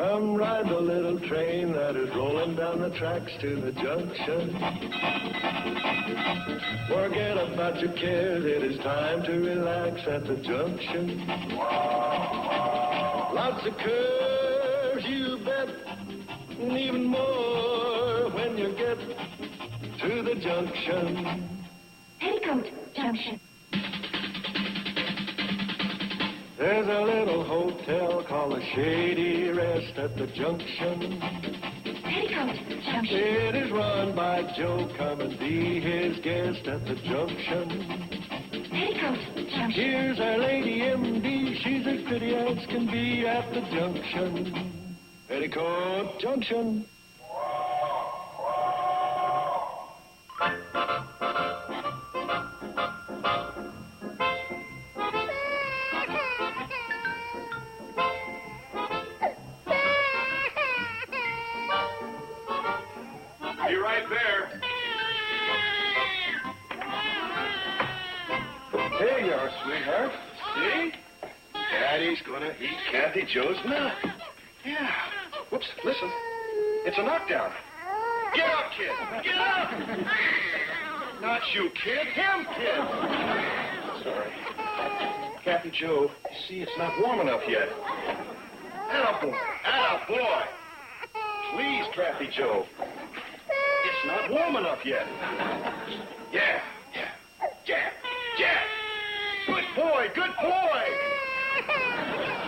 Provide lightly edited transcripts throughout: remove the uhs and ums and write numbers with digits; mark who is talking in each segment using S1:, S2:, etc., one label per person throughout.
S1: Come ride the little train that is rolling down the tracks to the junction. Forget about your cares, it is time to relax at the junction. Lots of curves, you bet, and even more when you get to the junction.
S2: Petticoat Junction.
S1: There's a little hotel called the Shady Rest at the junction.
S2: Petticoat Junction.
S1: It is run by Joe. Come and be his guest at the junction.
S2: Petticoat Junction.
S1: Here's our lady M.D. She's as pretty as can be at the junction. Petticoat Junction.
S3: Be right there. There you are, sweetheart. See? Daddy's gonna eat Kathy Joe's nut. Yeah. Whoops, listen. It's a knockdown. Get up, kid. Get up! Not you, kid. Him, kid. Sorry. Kathy Joe, you see, it's not warm enough yet. Attaboy. Attaboy. Please, Kathy Joe. It's not warm enough yet. Yeah. Good boy, good boy.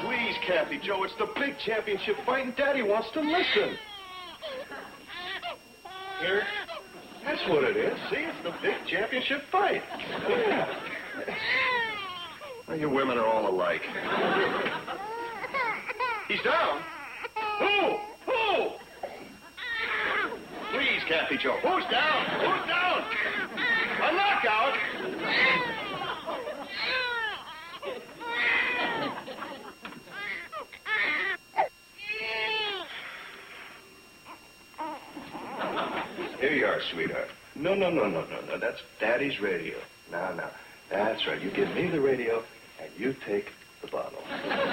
S3: Please, Kathy Joe, it's the big championship fight, and Daddy wants to listen. Here, that's what it is. See, it's the big championship fight. Yeah. Well, you women are all alike. He's down. Who? Please, Kathy Joe. Who's down? Who's down? A knockout. Here you are, sweetheart. No. That's Daddy's radio. No. That's right. You give me the radio, and you take the bottle.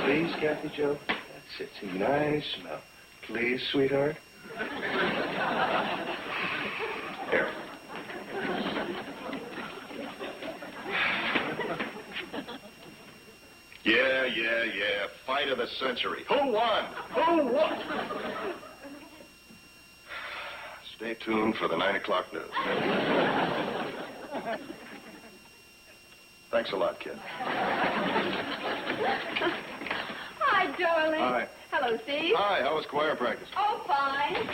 S3: Please, Kathy Joe. That's it. It's a nice smell. Please, sweetheart. Here. Yeah. Fight of the century. Who won? Stay tuned for the 9 o'clock news. Thanks a lot, kid.
S2: Hi, darling.
S3: Hi.
S2: Hello, Steve.
S3: Hi, how was choir practice?
S2: Oh, fine.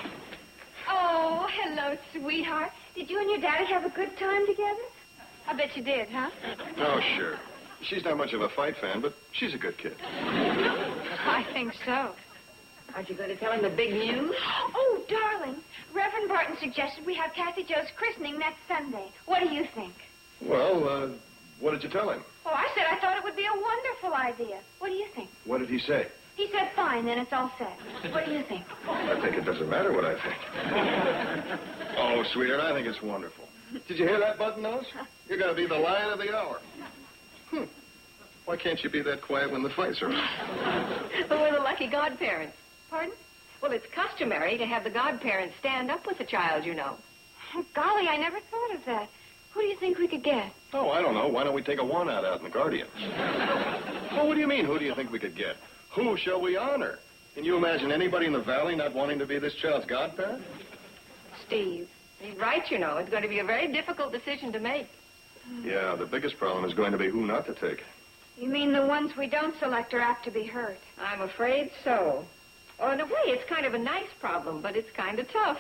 S2: Oh, hello, sweetheart. Did you and your daddy have a good time together? I bet you did, huh?
S3: Oh, sure. She's not much of a fight fan, but she's a good kid.
S2: I think so.
S4: Aren't you going to tell him the big news?
S2: Oh, darling. Reverend Barton suggested we have Kathy Joe's christening next Sunday. What do you think?
S3: Well, what did you tell him?
S2: Oh, I said I thought it would be a wonderful idea. What do you think?
S3: What did he say?
S2: He said, fine, then it's all set. What do you think?
S3: I think it doesn't matter what I think. Oh, sweetheart, I think it's wonderful. Did you hear that, Button-Nose? You're going to be the lion of the hour. Why can't you be that quiet when the fights are on?
S4: Well, we're the lucky godparents.
S2: Pardon?
S4: Well, it's customary to have the godparents stand up with the child, you know.
S2: Oh, golly, I never thought of that. Who do you think we could get?
S3: Oh, I don't know. Why don't we take a one-out out in the Guardians? Well, what do you mean, who do you think we could get? Who shall we honor? Can you imagine anybody in the valley not wanting to be this child's godparent?
S4: Steve, he's right, you know. It's going to be a very difficult decision to make.
S3: Yeah, the biggest problem is going to be who not to take.
S2: You mean the ones we don't select are apt to be hurt?
S4: I'm afraid so. Well, in a way, it's kind of a nice problem, but it's kind of tough.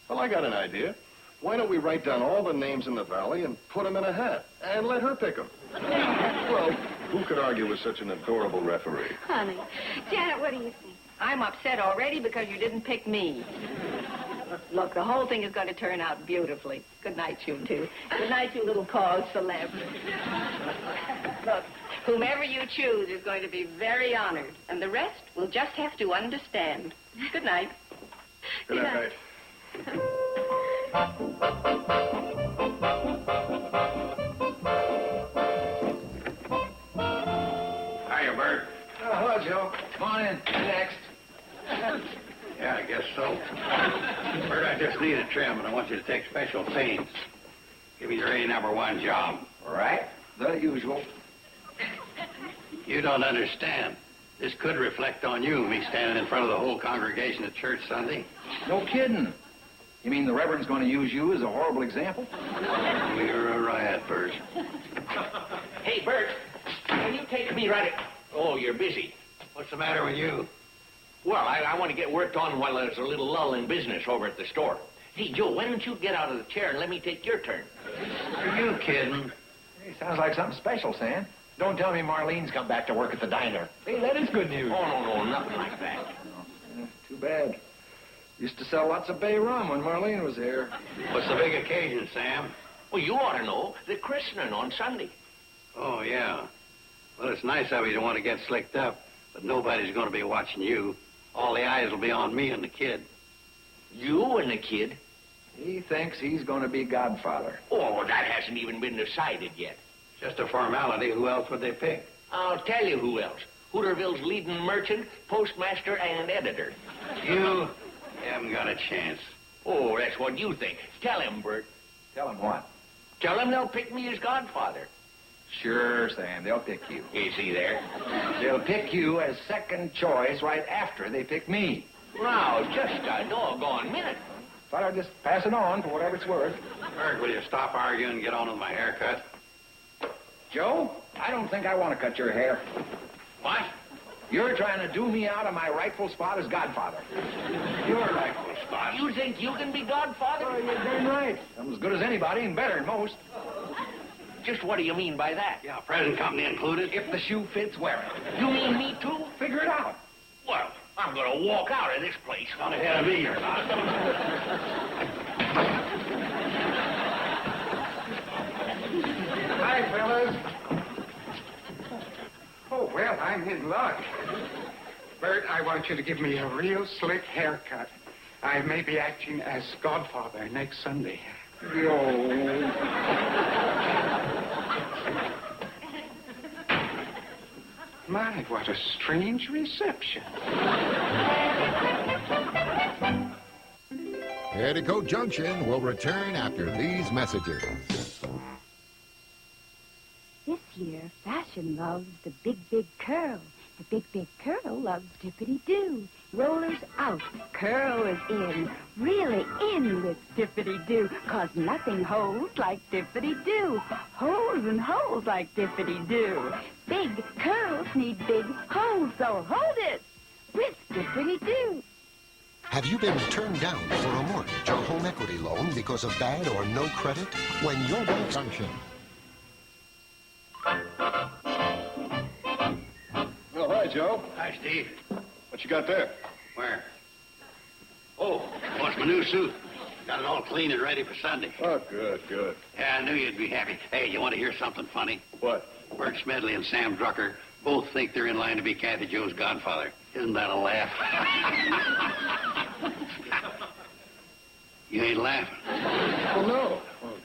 S3: Well, I got an idea. Why don't we write down all the names in the valley and put them in a hat and let her pick them? Well, who could argue with such an adorable referee?
S2: Honey. Janet, what do you think?
S4: I'm upset already because you didn't pick me. Look, the whole thing is going to turn out beautifully. Good night, you two. Good night, you little cause celeb. Look, whomever you choose is going to be very honored, and the rest will just have to understand. Good night.
S3: Good night.
S5: Hiya, Bert.
S6: Oh, hello, Joe. Come on in. Next.
S5: Yeah, I guess so. Bert, I just need a trim, and I want you to take special pains. Give me your A1 job.
S6: All right, the usual.
S5: You don't understand. This could reflect on you, me standing in front of the whole congregation at church Sunday.
S6: No kidding. You mean the Reverend's going to use you as a horrible example?
S5: You're a riot, Bert.
S7: Hey, Bert, can you take me right... Oh, you're busy.
S5: What's the matter with you?
S7: Well, I want to get worked on while there's a little lull in business over at the store. Hey, Joe, why don't you get out of the chair and let me take your turn?
S5: Are you kidding?
S6: Hey, sounds like something special, Sam. Don't tell me Marlene's come back to work at the diner. Hey, that is good news.
S7: Oh, no, nothing like that.
S6: Too bad. Used to sell lots of bay rum when Marlene was here.
S5: What's the big occasion, Sam?
S7: Well, you ought to know. The christening on Sunday.
S5: Oh, yeah. Well, it's nice of you to want to get slicked up, but nobody's going to be watching you. All the eyes will be on me and the kid.
S7: You and the kid?
S6: He thinks he's going to be godfather.
S7: Oh, that hasn't even been decided yet.
S5: Just a formality. Who else would they pick?
S7: I'll tell you who else. Hooterville's leading merchant, postmaster, and editor.
S5: You haven't got a chance.
S7: Oh, that's what you think. Tell him, Bert.
S6: Tell him what?
S7: Tell him they'll pick me as godfather.
S6: Sure, Sam, they'll pick you.
S7: You see there?
S6: They'll pick you as second choice right after they pick me.
S7: Now, just a doggone minute.
S6: Thought I'd just pass it on for whatever it's worth.
S5: Bert, will you stop arguing and get on with my haircut?
S6: Joe, I don't think I want to cut your hair.
S7: What?
S6: You're trying to do me out of my rightful spot as godfather.
S7: Your rightful spot? You think you can be godfather?
S6: Oh, you're darn right. I'm as good as anybody and better than most.
S7: Just what do you mean by that?
S5: Yeah, present company included.
S6: If the shoe fits, wear it.
S7: You mean me too?
S6: Figure it out.
S7: Well, I'm going to walk out of this place.
S5: On ahead of me, you're not.
S8: Hi, fellas. Oh, well, I'm in luck. Bert, I want you to give me a real slick haircut. I may be acting as godfather next Sunday. My, what a strange reception.
S9: Petticoat Junction will return after these messages.
S2: This year, fashion loves the big, big curl. The big, big curl loves dippity-doo. Rollers out, curl is in. Really in with dippity-doo. 'Cause nothing holds like dippity-doo. Holds and holds like dippity-doo. Big curls need big holes, so hold it with dippity-doo.
S10: Have you been turned down for a mortgage or home equity loan because of bad or no credit? When your bank's...
S9: Junction.
S3: Oh, hi, Joe.
S5: Hi, Steve.
S3: What you got there?
S5: Where? Oh, it's my new suit. Got it all clean and ready for Sunday.
S3: Oh, good, good.
S5: Yeah, I knew you'd be happy. Hey, you want to hear something funny?
S3: What?
S5: Bert Smedley and Sam Drucker both think they're in line to be Kathy Joe's godfather. Isn't that a laugh? You ain't laughing.
S3: Well, no. Well,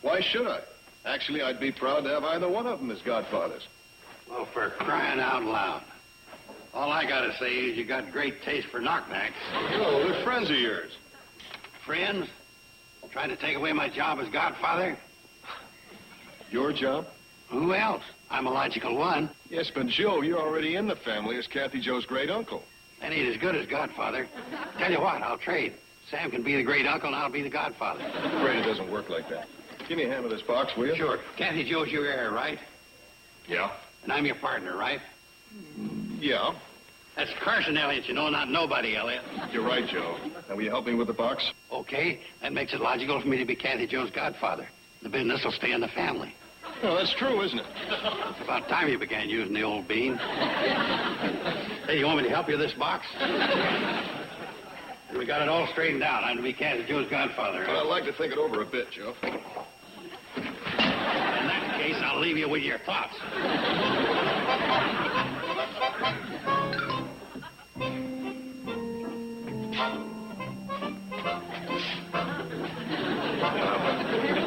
S3: why should I? Actually, I'd be proud to have either one of them as godfathers.
S5: Well, for crying out loud. All I gotta say is you got great taste for knockbacks.
S3: Oh, they're friends of yours.
S5: Friends? Trying to take away my job as godfather?
S3: Your job?
S5: Who else? I'm a logical one.
S3: Yes, but Joe, you're already in the family as Kathy Joe's great uncle.
S5: That ain't as good as godfather. Tell you what, I'll trade. Sam can be the great uncle and I'll be the godfather.
S3: I'm afraid it doesn't work like that. Give me a hand with this box, will you?
S5: Sure. Kathy Joe's your heir, right?
S3: Yeah.
S5: And I'm your partner, right?
S3: Yeah.
S5: That's Carson Elliott, you know, not nobody Elliott.
S3: You're right, Joe. Now, will you help me with the box?
S5: Okay, that makes it logical for me to be Kathy Joe's godfather. The business will stay in the family.
S3: Well, that's true, isn't it?
S5: It's about time you began using the old bean. Hey, you want me to help you with this box? We got it all straightened out. I'm to be Kathy Joe's godfather.
S3: Well, I'd like to think it over a bit, Joe.
S5: In that case, I'll leave you with your thoughts.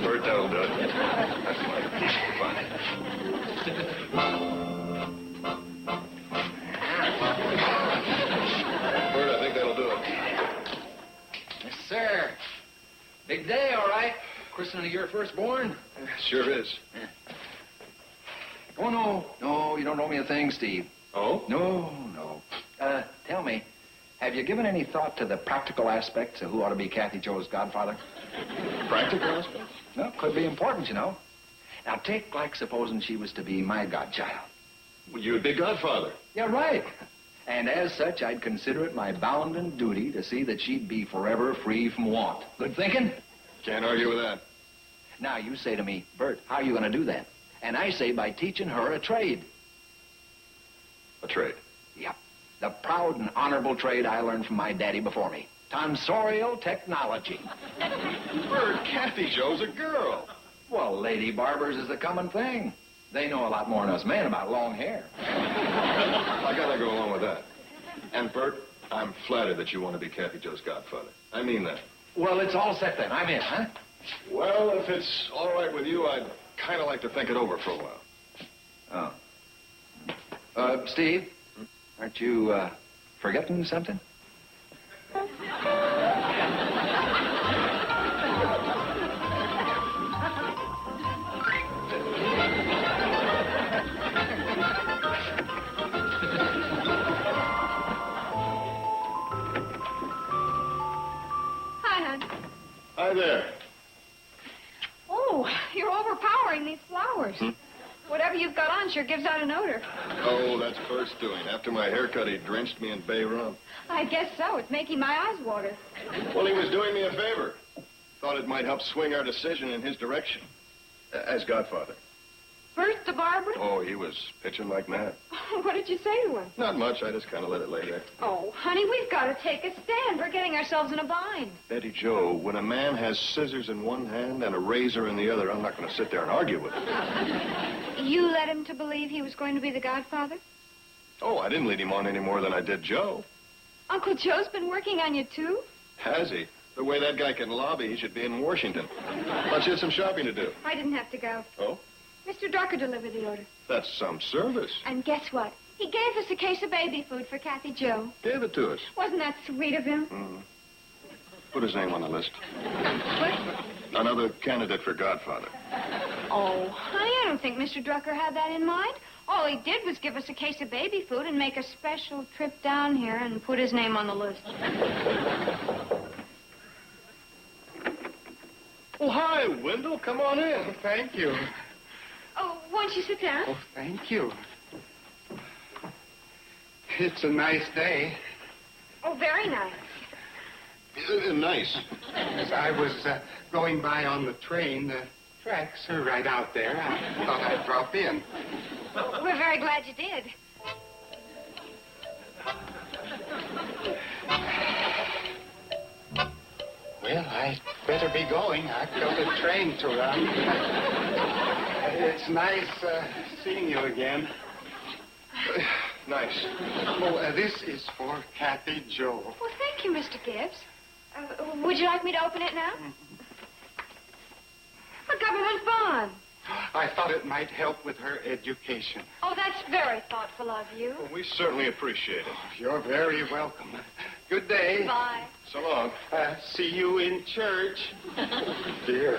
S3: Bert, that'll do it. Bert, I
S6: christening of your firstborn?
S3: Sure is.
S6: Oh, no, you don't owe me a thing, Steve.
S3: Oh?
S6: No. Tell me, have you given any thought to the practical aspects of who ought to be Kathy Joe's godfather?
S3: Practical aspects?
S6: Well, could be important, you know. Now, take like supposing she was to be my godchild.
S3: Well, you'd be godfather.
S6: Yeah, right. And as such, I'd consider it my bounden duty to see that she'd be forever free from want. Good thinking?
S3: Can't argue with that.
S6: Now, you say to me, Bert, how are you going to do that? And I say by teaching her a trade.
S3: A trade?
S6: Yep. The proud and honorable trade I learned from my daddy before me. Tonsorial technology.
S3: Bert, Kathy Joe's a girl.
S6: Well, lady barbers is a common thing. They know a lot more than us men about long hair.
S3: I gotta go along with that. And Bert, I'm flattered that you want to be Kathy Joe's godfather. I mean that.
S6: Well, it's all set then. I'm in, huh?
S3: Well, if it's all right with you, I'd kind of like to think it over for a while.
S6: Steve, aren't you, forgetting something?
S3: Hi there.
S2: Oh, you're overpowering these flowers. Whatever you've got on sure gives out an odor.
S3: Oh, that's Bert's doing. After my haircut, he drenched me in bay rum.
S2: I guess so. It's making my eyes water.
S3: Well, he was doing me a favor. Thought it might help swing our decision in his direction. As godfather.
S2: Bert the barber?
S3: Oh, he was pitching like mad.
S2: What did you say to him?
S3: Not much. I just kind of let it lay there.
S2: Oh, honey, we've got to take a stand. We're getting ourselves in a bind.
S3: Betty Joe, when a man has scissors in one hand and a razor in the other, I'm not going to sit there and argue with him.
S2: You led him to believe he was going to be the godfather?
S3: Oh, I didn't lead him on any more than I did Joe.
S2: Uncle Joe's been working on you, too?
S3: Has he? The way that guy can lobby, he should be in Washington. Thought you had some shopping to do.
S2: I didn't have to go.
S3: Oh?
S2: Mr. Drucker delivered the order.
S3: That's some service.
S2: And guess what? He gave us a case of baby food for Kathy Joe.
S3: Gave it to us.
S2: Wasn't that sweet of him?
S3: Put his name on the list.
S2: What?
S3: Another candidate for godfather.
S2: Oh, honey, I don't think Mr. Drucker had that in mind. All he did was give us a case of baby food and make a special trip down here and put his name on the list.
S3: Well, hi, Wendell. Come on in.
S8: Oh, thank you.
S2: Oh, won't you sit down?
S8: Oh, thank you. It's a nice day.
S2: Oh, very nice.
S3: Nice.
S8: As I was going by on the train, the tracks are right out there. I thought I'd drop in.
S2: We're very glad you did.
S8: Well, I'd better be going. I've got a train to run. It's nice seeing you again.
S3: Nice.
S8: Oh, this is for Kathy Joe.
S2: Well, thank you, Mr. Gibbs. Would you like me to open it now? A government bond.
S8: I thought it might help with her education.
S2: Oh, that's very thoughtful of you.
S3: Well, we certainly appreciate it.
S8: You're very welcome. Good day.
S2: Bye.
S3: So long.
S8: See you in church. Dear.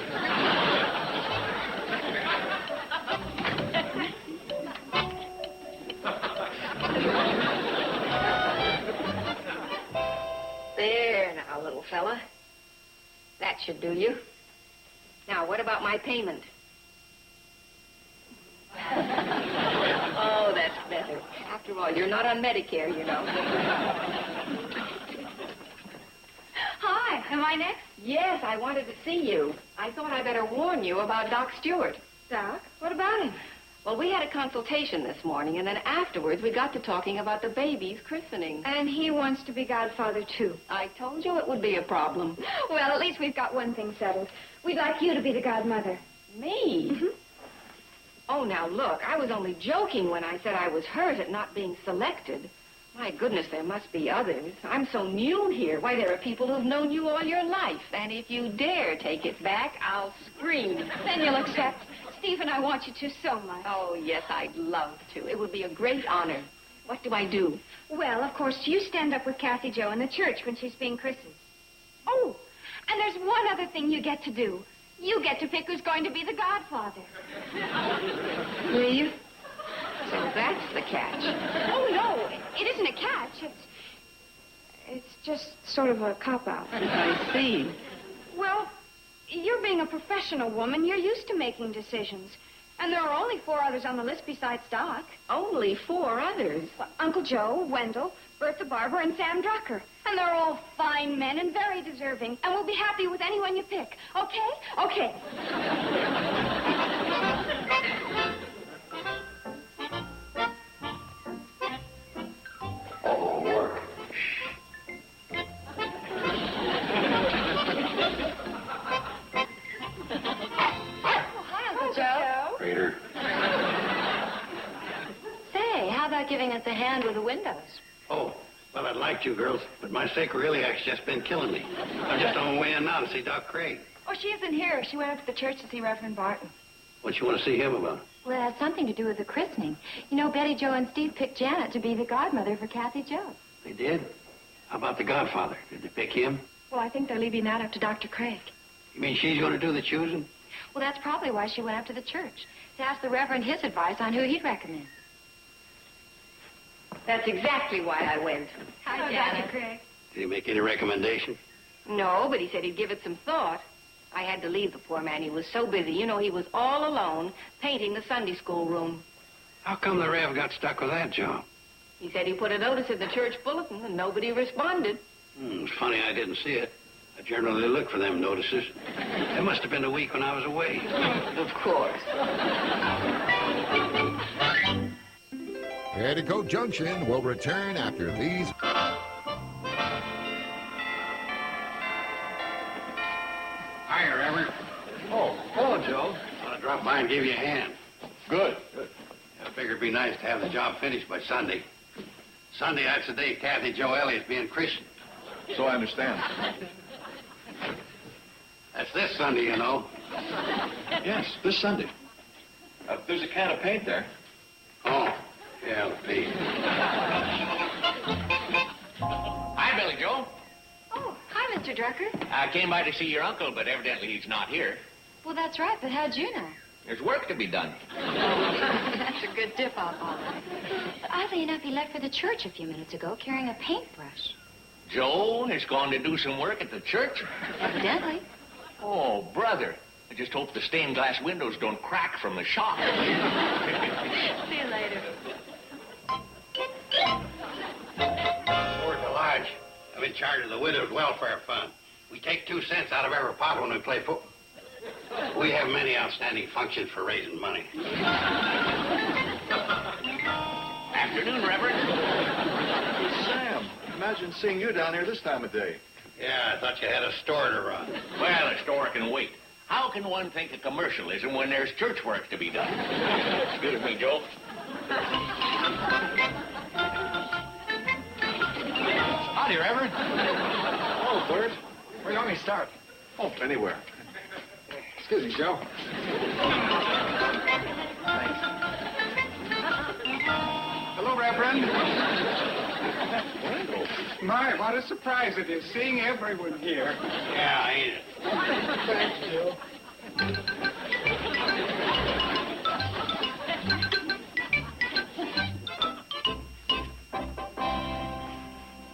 S4: There now, little fella. That should do you. Now, what about my payment? Oh, that's better. After all, you're not on Medicare, you know.
S2: Hi, am I next?
S4: Yes, I wanted to see you. I thought I better warn you about Doc Stewart.
S2: Doc, what about him?
S4: Well, we had a consultation this morning, and then afterwards we got to talking about the baby's christening.
S2: And he wants to be godfather, too.
S4: I told you it would be a problem.
S2: Well, at least we've got one thing settled. We'd like you to be the godmother.
S4: Me?
S2: Mm-hmm.
S4: Oh, now, look, I was only joking when I said I was hurt at not being selected. My goodness, there must be others. I'm so new here. Why, there are people who've known you all your life. And if you dare take it back, I'll scream.
S2: Then you'll accept. Steve and I want you to so much.
S4: Oh, yes, I'd love to. It would be a great honor. What do I do?
S2: Well, of course, you stand up with Kathy Joe in the church when she's being christened. Oh, and there's one other thing you get to do. You get to pick who's going to be the godfather.
S4: Will you? So that's the catch.
S2: Oh, no, it isn't a catch. It's just sort of a cop-out.
S4: I see.
S2: Well, you're being a professional woman. You're used to making decisions. And there are only 4 others on the list besides Doc.
S4: Only 4 others.
S2: Well, Uncle Joe, Wendell, Bertha Barber, and Sam Drucker. And they're all fine men and very deserving. And we'll be happy with anyone you pick. Okay? Okay.
S5: Oh, work.
S2: Hi, Uncle Joe.
S5: Raider.
S4: Say, how about giving us a hand with the windows?
S5: Oh, well, I'd like to, girls, but my sacroiliac's just been killing me. I'm just on my way in now to see Doc Craig.
S2: Oh, she isn't here. She went up to the church to see Reverend Barton.
S5: What you want to see him about?
S11: Well, it has something to do with the christening. You know, Betty, Joe, and Steve picked Janet to be the godmother for Kathy Joe.
S5: They did? How about the godfather? Did they pick him?
S11: Well, I think they're leaving that up to Dr. Craig.
S5: You mean she's going to do the choosing?
S11: Well, that's probably why she went up to the church, to ask the Reverend his advice on who he'd recommend.
S4: That's exactly why I went.
S2: Hi, Dr. Craig.
S5: Did he make any recommendation?
S4: No, but he said he'd give it some thought. I had to leave the poor man. He was so busy. You know, he was all alone painting the Sunday school room.
S5: How come the Rev got stuck with that job?
S4: He said he put a notice in the church bulletin and nobody responded.
S5: It's funny I didn't see it. I generally look for them notices. It must have been a week when I was away.
S4: Of course.
S9: Petticoat Junction will return after these.
S3: Hiya, Reverend.
S5: Oh, hello, Joe. Thought I'd drop by and give you a hand.
S3: Good. Good.
S5: I figured it'd be nice to have the job finished by Sunday. Sunday, that's the day Kathy Joe Elliott's being christened.
S3: So I understand.
S5: That's this Sunday, you know.
S3: Yes, this Sunday. There's a can of paint there.
S5: Oh, yeah, the paint.
S7: Hi, Billy Joe.
S11: Oh, hi, Mr. Drucker.
S7: I came by to see your uncle, but evidently he's not here.
S11: Well, that's right, but how'd you know?
S7: There's work to be done.
S11: That's a good tip off, all right. But oddly enough, he left for the church a few minutes ago carrying a paintbrush.
S7: Joe has gone to do some work at the church?
S11: Evidently.
S7: Oh, brother. I just hope the stained glass windows don't crack from the shock.
S11: See you later.
S5: Over at the lodge, I'm in charge of the widow's welfare fund. We take 2 cents out of every pot when we play football. We have many outstanding functions for raising money.
S7: Afternoon, Reverend.
S3: Sam, imagine seeing you down here this time of day.
S5: Yeah, I thought you had a store to run.
S7: Well, the store can wait. How can one think of commercialism when there's church work to be done? Excuse me, Joe.
S3: Howdy, Reverend. Oh, Bert. Where do you want me to start? Oh, anywhere. Excuse me, Joe. Thanks.
S8: Hello, Reverend. My, what a surprise it is, seeing everyone here.
S5: Yeah, ain't it?
S8: Thanks, Joe.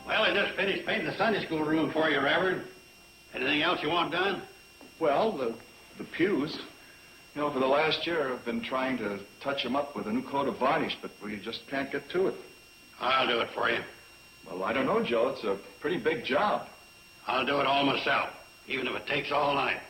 S5: Well, I just finished painting the Sunday school room for you, Reverend. Anything else you want done?
S3: Well, the pews. You know, for the last year, I've been trying to touch them up with a new coat of varnish, but we just can't get to it.
S5: I'll do it for you.
S3: Well, I don't know, Joe. It's a pretty big job.
S5: I'll do it all myself, even if it takes all night.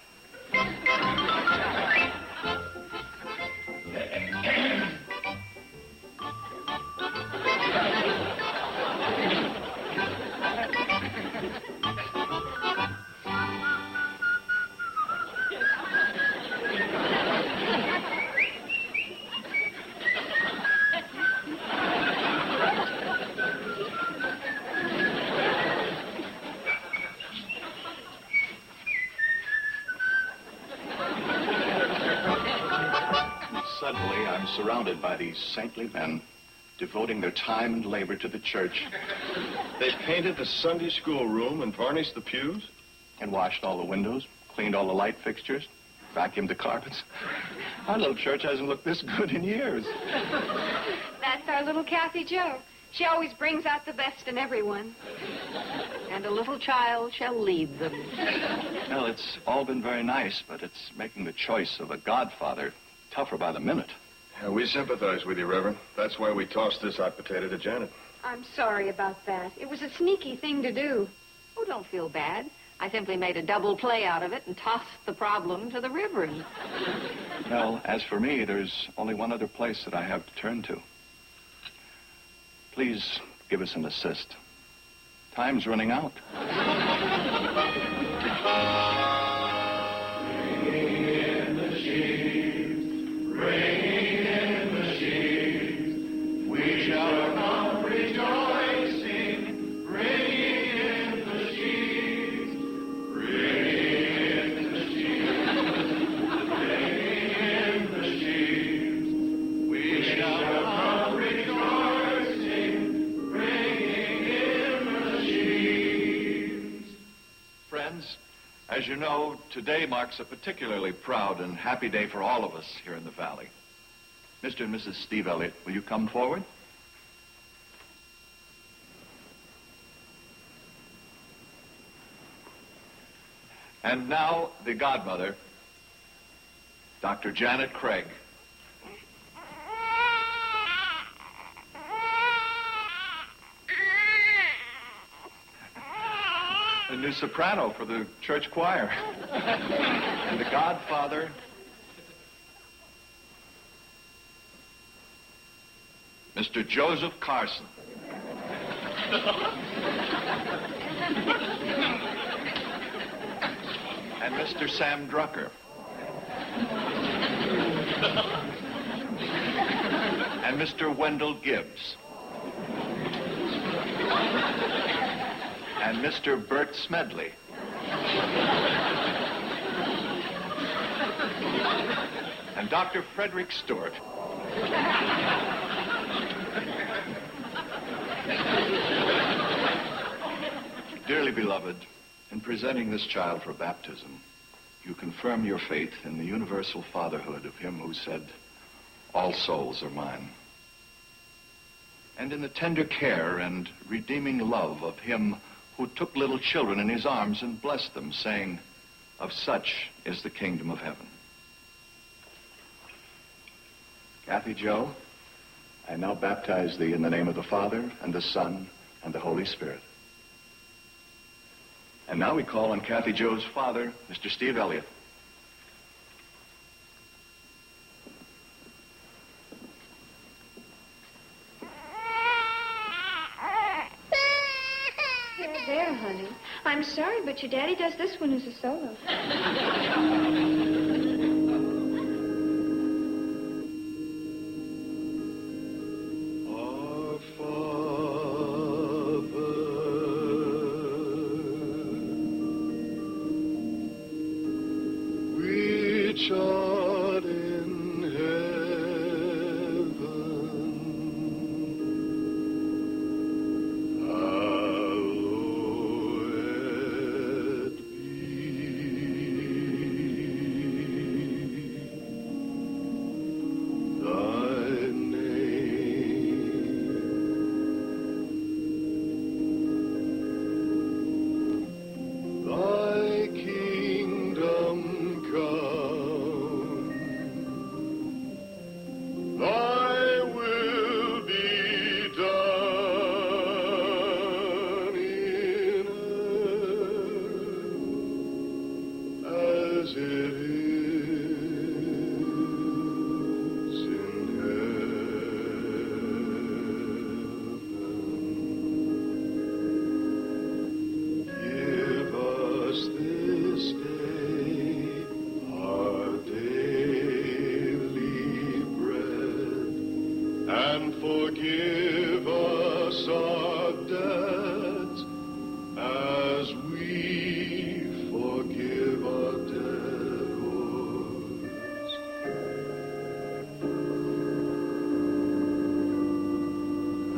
S3: Suddenly, I'm surrounded by these saintly men devoting their time and labor to the church.
S12: They painted the Sunday school room and varnished the pews?
S3: And washed all the windows, cleaned all the light fixtures.
S6: Vacuumed the carpets. Our little church hasn't looked this good in years.
S13: That's our little Kathy Jo. She always brings out the best in everyone.
S4: And a little child shall lead them.
S6: Well, it's all been very nice, but it's making the choice of a godfather tougher by the minute.
S12: Yeah, we sympathize with you, Reverend. That's why we tossed this hot potato to Janet.
S13: I'm sorry about that. It was a sneaky thing to do.
S4: Oh, don't feel bad. I simply made a double play out of it and tossed the problem to the Reverend.
S6: Well, as for me, there's only one other place that I have to turn to. Please give us an assist. Time's running out.
S1: Ringing in the sheaves, ringing in the sheaves, we shall come rejoicing, ringing in the sheaves, ringing in the sheaves, ringing in the sheaves, we shall come rejoicing, ringing in the sheaves.
S6: Friends, as you know, today marks a particularly proud and happy day for all of us here in the valley. Mr. and Mrs. Steve Elliott, will you come forward? And now, the godmother, Dr. Janet Craig. A new soprano for the church choir. And the godfather, Mr. Joseph Carson. And Mr. Sam Drucker. And Mr. Wendell Gibbs. And Mr. Bert Smedley. And Dr. Frederick Stewart. Dearly beloved, in presenting this child for baptism, you confirm your faith in the universal fatherhood of him who said, "All souls are mine." And in the tender care and redeeming love of him who took little children in his arms and blessed them, saying, "Of such is the kingdom of heaven." Kathy Jo, I now baptize thee in the name of the Father, and the Son, and the Holy Spirit. And now we call on Kathy Jo's father, Mr. Steve Elliott.
S13: There, honey. I'm sorry, but your daddy does this one as a solo.
S1: Our Father, which art in heaven, hallowed be thy name. Thy kingdom come. Thy will be done in earth as it is in heaven. Give us this day our daily bread, and forgive us our debts as we forgive our debtors.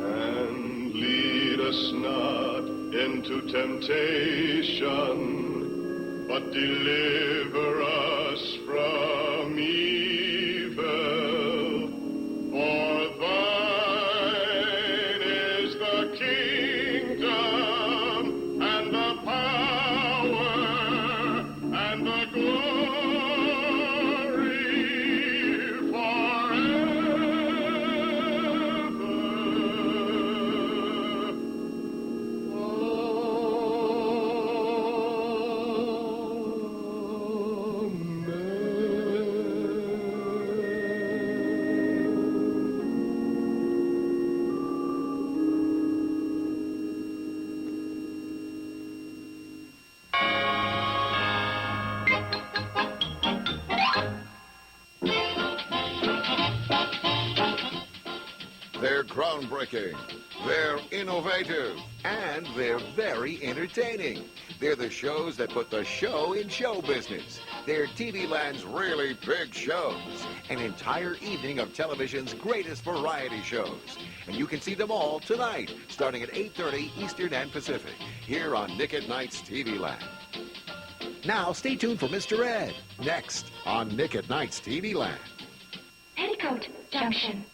S1: And lead us not into temptation, but deliver us from
S9: groundbreaking, they're innovative, and they're very entertaining. They're the shows that put the show in show business. They're TV Land's really big shows. An entire evening of television's greatest variety shows. And you can see them all tonight, starting at 8:30 Eastern and Pacific, here on Nick at Night's TV Land. Now, stay tuned for Mr. Ed, next on Nick at Night's TV Land.
S11: Petticoat, Junction.